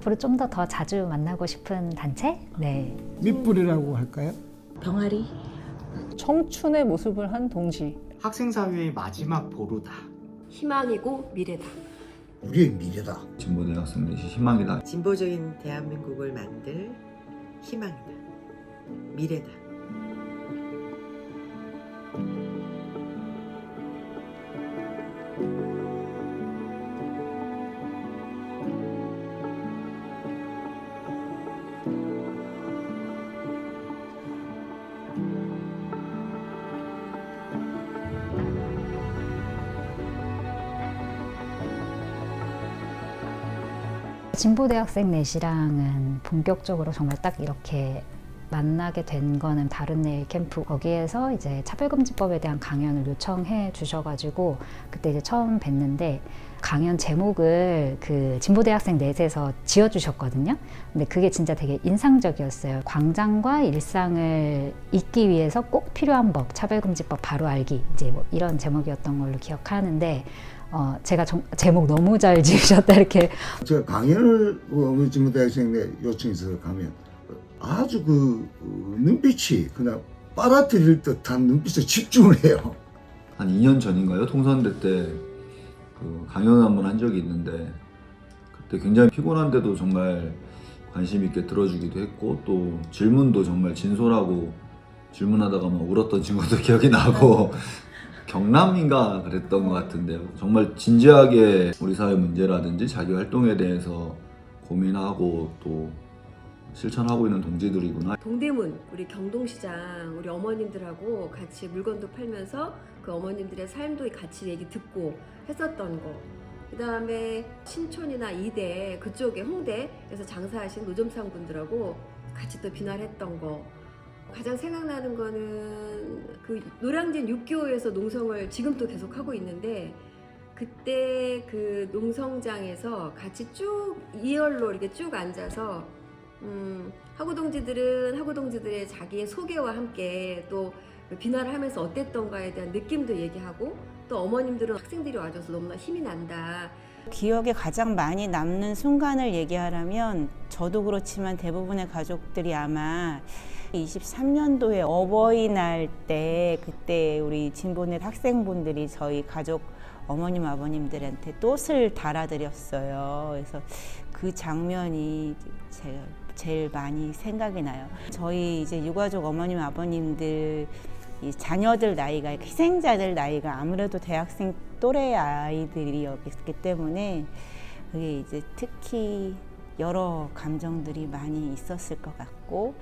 앞으로 좀 더 자주 만나고 싶은 단체? 네. 밑불이라고 할까요? 병아리. 청춘의 모습을 한 동지. 학생사회의 마지막 보루다. 희망이고 미래다. 우리의 미래다. 진보대학생 넷이 희망이다. 진보적인 대한민국을 만들 희망이다. 미래다. 진보대학생 넷이랑은 본격적으로 정말 딱 이렇게 만나게 된 거는 다른 내일 캠프, 거기에서 이제 차별금지법에 대한 강연을 요청해 주셔가지고 그때 이제 처음 뵀는데 강연 제목을 그 진보대학생 넷에서 지어주셨거든요. 근데 그게 진짜 되게 인상적이었어요. 광장과 일상을 잇기 위해서 꼭 필요한 법, 차별금지법 바로 알기, 이제 뭐 이런 제목이었던 걸로 기억하는데 제가 제목 너무 잘 지으셨다 이렇게. 제가 강연을 우리 진보대학생 요청해서 가면 아주 그 눈빛이 그냥 빨아들일 듯한 눈빛에 집중을 해요. 한 2년 전인가요? 통선대 때 그 강연을 한번 한 적이 있는데 그때 굉장히 피곤한데도 정말 관심 있게 들어주기도 했고 또 질문도 정말 진솔하고 질문하다가 막 울었던 친구도 기억이 나고 경남인가 그랬던 것 같은데요. 정말 진지하게 우리 사회 문제라든지 자기 활동에 대해서 고민하고 또 실천하고 있는 동지들이구나. 동대문 우리 경동시장 우리 어머님들하고 같이 물건도 팔면서 그 어머님들의 삶도 같이 얘기 듣고 했었던 거. 그 다음에 신촌이나 이대 그쪽에 홍대에서 장사하신 노점상 분들하고 같이 또 비난했던 거. 가장 생각나는 거는 그 노량진 6교에서 농성을 지금 또 계속 하고 있는데 그때 그 농성장에서 같이 쭉 2열로 이렇게 쭉 앉아서 하구동지들은 하구동지들의 자기의 소개와 함께 또 비난을 하면서 어땠던가에 대한 느낌도 얘기하고 또 어머님들은 학생들이 와줘서 너무나 힘이 난다. 기억에 가장 많이 남는 순간을 얘기하라면 저도 그렇지만 대부분의 가족들이 아마 23년도에 어버이날 때 그때 우리 진보넷 학생분들이 저희 가족 어머님 아버님들한테 꽃을 달아드렸어요. 그래서 그 장면이 제일 많이 생각이 나요. 저희 이제 유가족 어머님 아버님들 이 자녀들 나이가 희생자들 나이가 아무래도 대학생 또래 아이들이었기 때문에 그게 이제 특히 여러 감정들이 많이 있었을 것 같고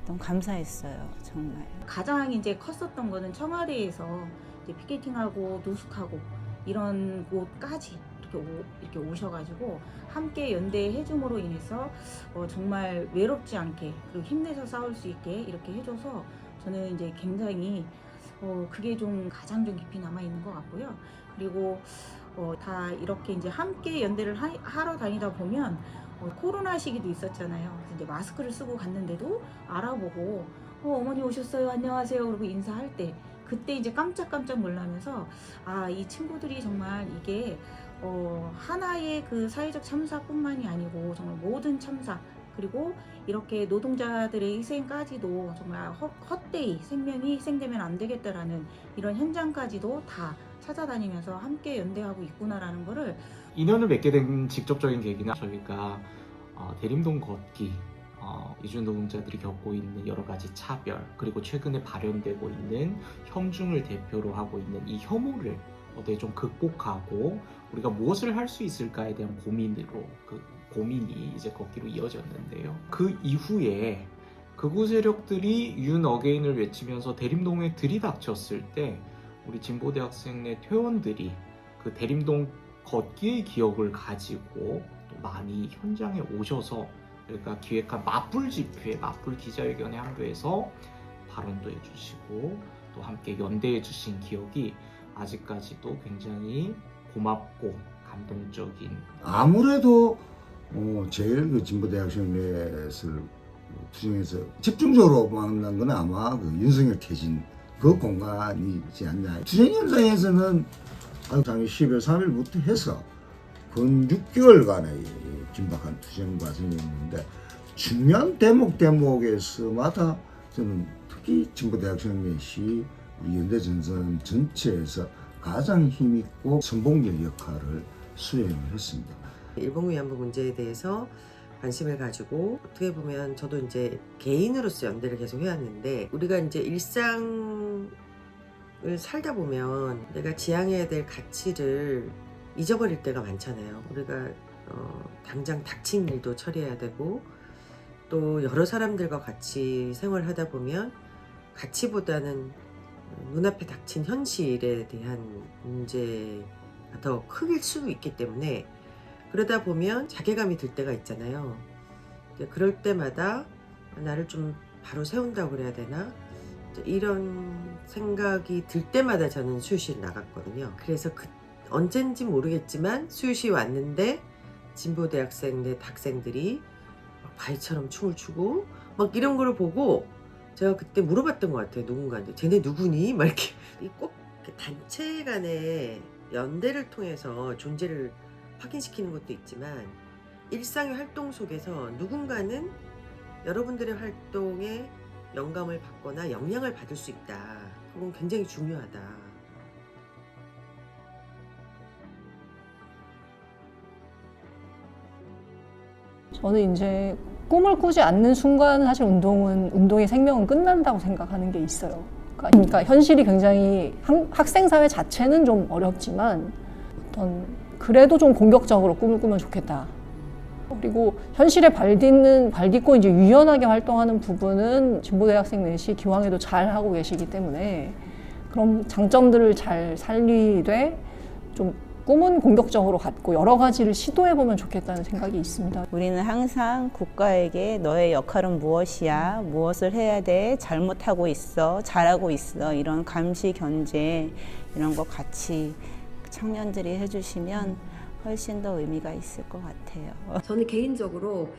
너무 감사했어요, 정말. 가장 이제 컸었던 거는 청와대에서 이제 피켓팅하고 노숙하고 이런 곳까지 이렇게 오셔가지고 함께 연대해 줌으로 인해서 정말 외롭지 않게 그리고 힘내서 싸울 수 있게 이렇게 해줘서 저는 이제 굉장히 그게 좀 가장 좀 깊이 남아 있는 것 같고요. 그리고 다 이렇게 이제 함께 연대를 하러 다니다 보면 코로나 시기도 있었잖아요. 그래서 이제 마스크를 쓰고 갔는데도 알아보고 어머니 오셨어요, 안녕하세요, 그러고 인사할 때 그때 이제 깜짝깜짝 놀라면서 이 친구들이 정말 이게 하나의 그 사회적 참사뿐만이 아니고 정말 모든 참사 그리고 이렇게 노동자들의 희생까지도 정말 헛되이 생명이 희생되면 안 되겠다라는 이런 현장까지도 다 찾아다니면서 함께 연대하고 있구나라는 거를. 인연을 맺게 된 직접적인 계기는 저희가 대림동 걷기, 이주노동자들이 겪고 있는 여러 가지 차별, 그리고 최근에 발현되고 있는 혐중을 대표로 하고 있는 이 혐오를 어떻게 좀 극복하고 우리가 무엇을 할 수 있을까에 대한 고민으로 그 고민이 이제 걷기로 이어졌는데요. 그 이후에 극우 세력들이 윤 어게인을 외치면서 대림동에 들이닥쳤을 때 우리 진보대학생 내 퇴원들이 그 대림동 걷기의 기억을 가지고 또 많이 현장에 오셔서 저희가 기획한 맞불 집회, 맞불 기자회견에 함께해서 발언도 해주시고 또 함께 연대해 주신 기억이 아직까지도 굉장히 고맙고 감동적인. 아무래도 제일 그 진보대학생 넷을 투쟁해서 집중적으로 만난 건 아마 그 윤석열 퇴진 그 공간이지 않나. 투쟁 현장에서는 작년 12월 3일부터 해서 근 6개월간의 긴박한 투쟁 과정이었는데 중요한 대목에서마다 저는 특히 진보대학생넷이 우리 연대전선 전체에서 가장 힘있고 선봉적 역할을 수행을 했습니다. 일본 위안부 문제에 대해서 관심을 가지고 어떻게 보면 저도 이제 개인으로서 연대를 계속 해왔는데 우리가 이제 일상을 살다 보면 내가 지향해야 될 가치를 잊어버릴 때가 많잖아요. 우리가 당장 닥친 일도 처리해야 되고 또 여러 사람들과 같이 생활하다 보면 가치보다는 눈앞에 닥친 현실에 대한 문제가 더 크길 수도 있기 때문에 그러다 보면 자괴감이 들 때가 있잖아요. 그럴 때마다 나를 좀 바로 세운다고 그래야 되나? 이런 생각이 들 때마다 저는 수유시를 나갔거든요. 그래서 언젠지 모르겠지만 수유시 왔는데 진보대학생 내 학생들이 막 바위처럼 춤을 추고 막 이런 거를 보고 제가 그때 물어봤던 것 같아요. 누군가한테. 쟤네 누구니? 막 이렇게 꼭 단체 간의 연대를 통해서 존재를 확인시키는 것도 있지만 일상의 활동 속에서 누군가는 여러분들의 활동에 영감을 받거나 영향을 받을 수 있다. 그건 굉장히 중요하다. 저는 이제 꿈을 꾸지 않는 순간 사실 운동의 생명은 끝난다고 생각하는 게 있어요. 그러니까 현실이 굉장히 학생 사회 자체는 좀 어렵지만 그래도 좀 공격적으로 꿈을 꾸면 좋겠다. 그리고 현실에 발딛고 이제 유연하게 활동하는 부분은 진보대학생 넷이 기왕에도 잘 하고 계시기 때문에 그런 장점들을 잘 살리되 좀 꿈은 공격적으로 갖고 여러 가지를 시도해보면 좋겠다는 생각이 있습니다. 우리는 항상 국가에게 너의 역할은 무엇이야, 무엇을 해야 돼, 잘못하고 있어, 잘하고 있어, 이런 감시, 견제 이런 거 같이 청년들이 해주시면 훨씬 더 의미가 있을 것 같아요. 저는 개인적으로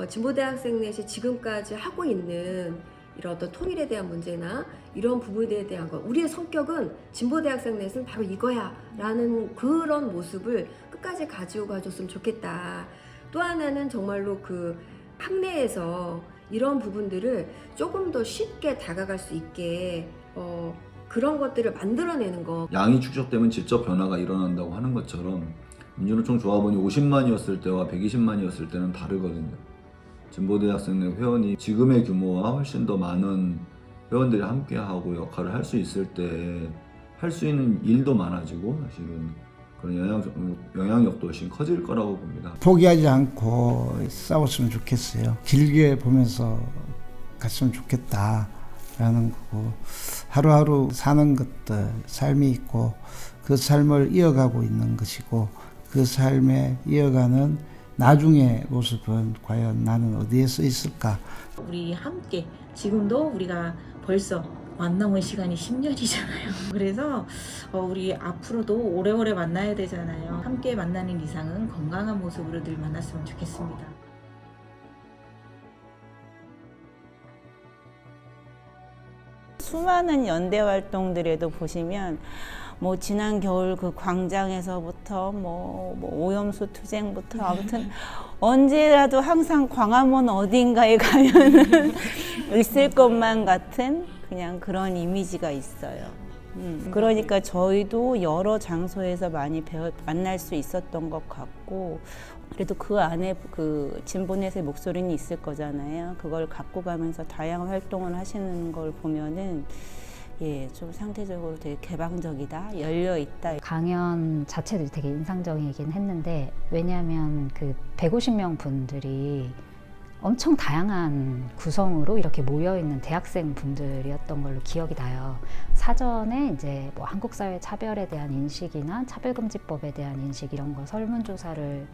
진보대학생넷이 지금까지 하고 있는 이런 어떤 통일에 대한 문제나 이런 부분에 대한 것, 우리의 성격은 진보대학생넷은 바로 이거야 라는 그런 모습을 끝까지 가지고 가줬으면 좋겠다. 또 하나는 정말로 그 학내에서 이런 부분들을 조금 더 쉽게 다가갈 수 있게 그런 것들을 만들어내는 거. 양이 축적되면 질적 변화가 일어난다고 하는 것처럼 민주노총 조합원이 50만이었을 때와 120만이었을 때는 다르거든요. 진보대학생회 회원이 지금의 규모와 훨씬 더 많은 회원들이 함께하고 역할을 할 수 있을 때 할 수 있는 일도 많아지고 사실은 그런 영향력도 훨씬 커질 거라고 봅니다. 포기하지 않고 싸웠으면 좋겠어요. 길게 보면서 갔으면 좋겠다라는 거고 하루하루 사는 것들 삶이 있고 그 삶을 이어가고 있는 것이고 그 삶에 이어가는 나중의 모습은 과연 나는 어디에 서 있을까? 우리 함께 지금도 우리가 벌써 만남의 시간이 10년이잖아요. 그래서 우리 앞으로도 오래오래 만나야 되잖아요. 함께 만나는 이상은 건강한 모습으로 늘 만났으면 좋겠습니다. 수많은 연대 활동들에도 보시면 뭐 지난 겨울 그 광장에서부터 뭐 오염수 투쟁부터 아무튼 언제라도 항상 광화문 어딘가에 가면은 있을 것만 같은 그냥 그런 이미지가 있어요. 그러니까 저희도 여러 장소에서 많이 만날 수 있었던 것 같고 그래도 그 안에 그 진보넷의 목소리는 있을 거잖아요. 그걸 갖고 가면서 다양한 활동을 하시는 걸 보면은 좀 상대적으로 되게 개방적이다, 열려 있다. 강연 자체도 되게 인상적이긴 했는데 왜냐하면 그 150명 분들이 엄청 다양한 구성으로 이렇게 모여 있는 대학생 분들이었던 걸로 기억이 나요. 사전에 이제 뭐 한국 사회 차별에 대한 인식이나 차별금지법에 대한 인식 이런 거 설문조사를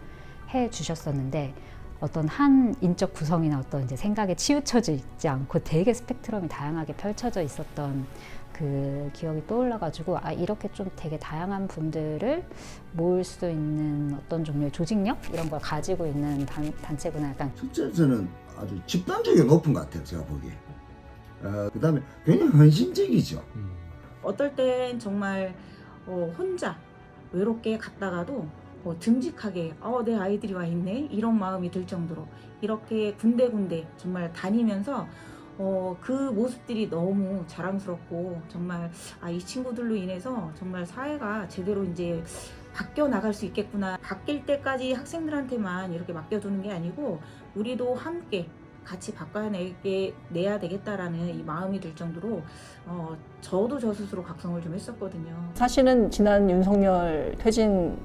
해 주셨었는데 어떤 한 인적 구성이나 어떤 이제 생각에 치우쳐져 있지 않고 되게 스펙트럼이 다양하게 펼쳐져 있었던 그 기억이 떠올라가지고 이렇게 좀 되게 다양한 분들을 모을 수 있는 어떤 종류의 조직력 이런 걸 가지고 있는 단체구나. 약간 실제 저는 아주 집단적이 높은 것 같아요. 제가 보기에. 그 다음에 굉장히 헌신적이죠. 어떨 땐 정말 혼자 외롭게 갔다가도 듬직하게 내 아이들이 와 있네 이런 마음이 들 정도로 이렇게 군데군데 정말 다니면서 그 모습들이 너무 자랑스럽고 정말 이 친구들로 인해서 정말 사회가 제대로 이제 바뀌어 나갈 수 있겠구나. 바뀔 때까지 학생들한테만 이렇게 맡겨두는 게 아니고 우리도 함께 같이 바꿔내야 되겠다라는 이 마음이 들 정도로 저도 저 스스로 각성을 좀 했었거든요. 사실은 지난 윤석열 퇴진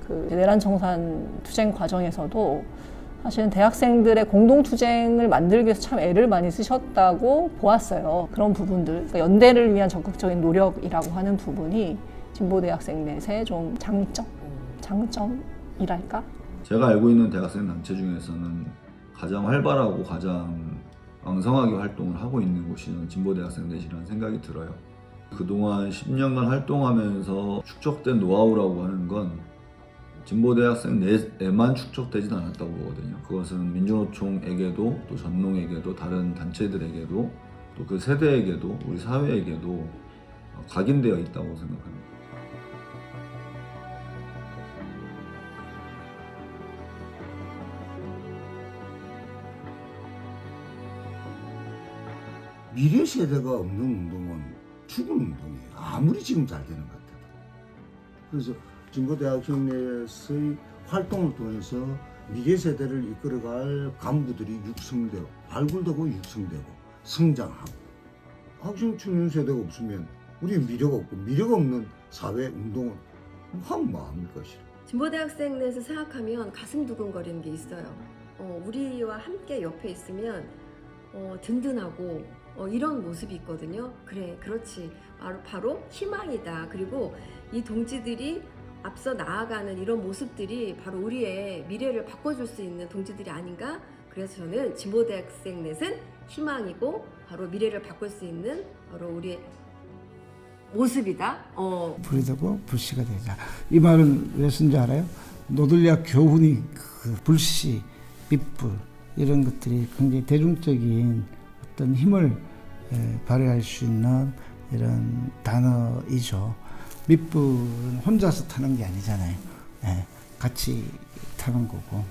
그 내란 청산 투쟁 과정에서도 사실은 대학생들의 공동투쟁을 만들기 위해서 참 애를 많이 쓰셨다고 보았어요. 그런 부분들, 그러니까 연대를 위한 적극적인 노력이라고 하는 부분이 진보대학생 넷의 좀 장점이랄까? 제가 알고 있는 대학생 단체 중에서는 가장 활발하고 가장 왕성하게 활동을 하고 있는 곳이 진보대학생 넷이라는 생각이 들어요. 그동안 10년간 활동하면서 축적된 노하우라고 하는 건 진보대학생 넷에만 축적되진 않았다고 보거든요. 그것은 민주노총에게도 또 전농에게도 다른 단체들에게도 또 그 세대에게도 우리 사회에게도 각인되어 있다고 생각합니다. 미래 세대가 없는 운동은 죽은 운동이에요. 아무리 지금 잘 되는 것 같아도. 그래서 진보대학생 내에서의 활동을 통해서 미래 세대를 이끌어갈 간부들이 육성되고 발굴되고 육성되고 성장하고 학생 청년 세대가 없으면 우리 미래가 없고 미래가 없는 사회 운동은 하면 뭐합니까? 진보대학생 내에서 생각하면 가슴 두근거리는 게 있어요. 우리와 함께 옆에 있으면 든든하고 이런 모습이 있거든요. 그래, 그렇지. 바로 희망이다. 그리고 이 동지들이 앞서 나아가는 이런 모습들이 바로 우리의 미래를 바꿔줄 수 있는 동지들이 아닌가? 그래서 저는 진보대학생 넷은 희망이고 바로 미래를 바꿀 수 있는 바로 우리의 모습이다. 불이 되고 불씨가 되자. 이 말은 왜 쓴지 알아요? 노들야 교훈이 그 불씨, 밑불 이런 것들이 굉장히 대중적인 어떤 힘을 발휘할 수 있는 이런 단어이죠. 밑불은 혼자서 타는 게 아니잖아요. 같이 타는 거고,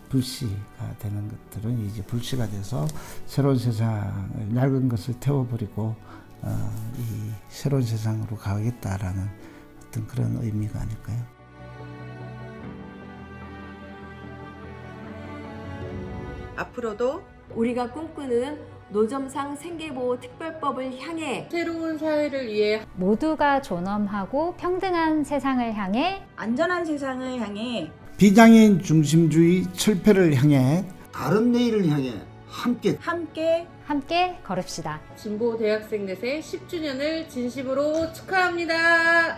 불씨가 되는 것들은 이제 불씨가 돼서 새로운 세상을 낡은 것을 태워버리고 이 새로운 세상으로 가겠다라는 어떤 그런 의미가 아닐까요? 앞으로도 우리가 꿈꾸는 노점상 생계보호 특별법을 향해 새로운 사회를 위해 모두가 존엄하고 평등한 세상을 향해 안전한 세상을 향해 비장애인 중심주의 철폐를 향해 다른 내일을 향해 함께 함께 걸읍시다. 진보대학생 넷의 10주년을 진심으로 축하합니다.